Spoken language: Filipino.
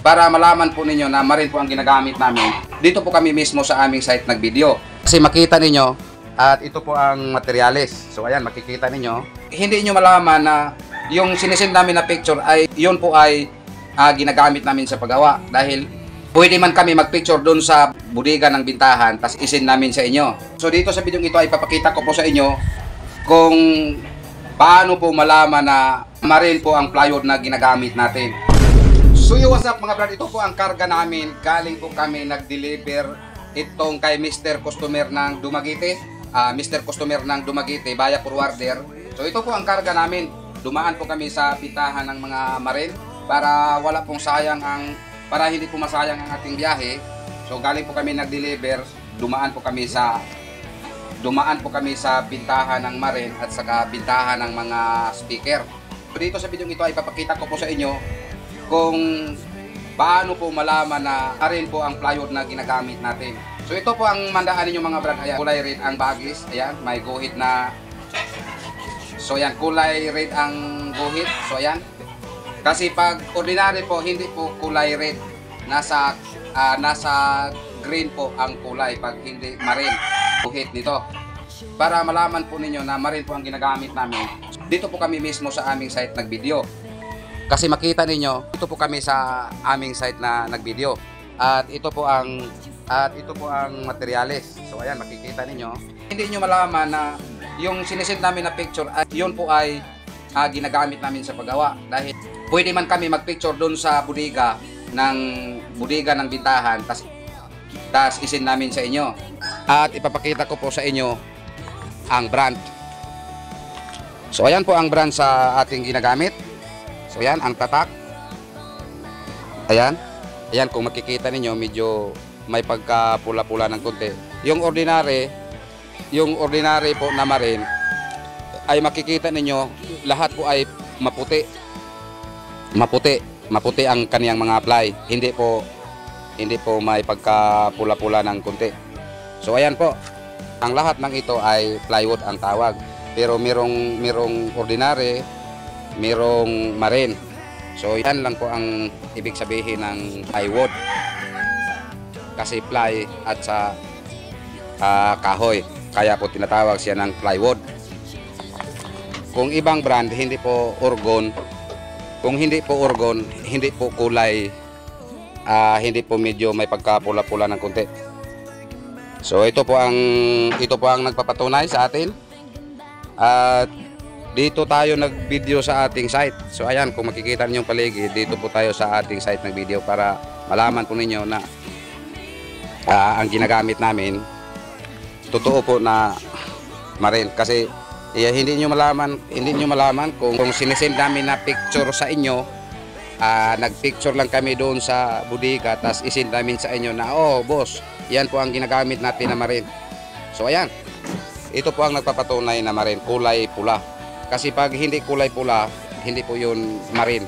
para malaman po ninyo na marine po ang ginagamit namin. Dito po kami mismo sa aming site nag-video. Kasi makita ninyo, at ito po ang materyales. So ayan, makikita ninyo. Hindi nyo malaman na yung sinisend namin na picture ay yun po ay ginagamit namin sa paggawa. Dahil pwede man kami mag-picture doon sa bodega ng bintahan, tapos isend namin sa inyo. So dito sa video ito ay papakita ko po sa inyo kung paano po malaman na marine po ang plywood na ginagamit natin. So what's up mga brad, ito po ang karga namin. Galing po kami nag-deliver itong kay Mr. Customer ng Dumaguete. Mr. Customer ng Dumaguete, via forwarder. So ito po ang karga namin. Dumaan po kami sa pitahan ng mga marine para wala pong sayang para hindi po masayang ang ating biyahe. So galing po kami nag-deliver, dumaan po kami sa pintahan ng marine at saka pintahan ng mga speaker. So dito sa video ito ay papakita ko po sa inyo kung paano po malaman na rin po ang plywood na ginagamit natin. So ito po ang mandaan ninyo mga brad. Ayan, kulay red ang bagis. Ayan, may guhit na. So ayan, kulay red ang guhit. So ayan. Kasi pag ordinary po, hindi po kulay red. Nasa green po ang kulay pag hindi marine guhit nito. Para malaman po ninyo na marine po ang ginagamit namin. Dito po kami mismo sa aming site nag-video. Kasi makita ninyo, ito po kami sa aming site na nag-video. At ito po ang materyales. So ayan, makikita ninyo. Hindi nyo malaman na yung sinisend namin na picture ay yun po ay ginagamit namin sa paggawa. Dahil pwede man kami mag-picture doon sa bodega ng bintahan, tas isend namin sa inyo. At ipapakita ko po sa inyo ang brand. So ayan po ang brand sa ating ginagamit. So yan ang tatak. Ayan. Ayan, kung makikita ninyo, medyo may pagka pula-pula ng konti. Yung ordinary po na marine ay makikita ninyo, lahat po ay maputi. Maputi ang kaniyang mga ply. Hindi po may pagka pula-pula ng konti. So ayan po. Ang lahat ng ito ay plywood ang tawag. Pero merong ordinary, merong marine. So yan lang po ang ibig sabihin ng plywood. Kasi ply at sa kahoy, kaya po tinatawag siya ng plywood. Kung ibang brand, hindi po orgon. Kung hindi po orgon, hindi po kulay, hindi po medyo may pagkapula-pula ng konti. So ito po ang nagpapatunay sa atin. At dito tayo nag-video sa ating site. So ayan, kung makikita niyo yung paligid, dito po tayo sa ating site nag-video para malaman po ninyo na ang ginagamit namin totoo po na marine. Kasi hindi nyo malaman kung sinesend namin na picture sa inyo, nag-picture lang kami doon sa bodega, tas isend namin sa inyo na, oh boss, yan po ang ginagamit natin na marine. So ayan, ito po ang nagpapatunay na marine, kulay pula. Kasi pag hindi kulay pula, hindi po yun marine.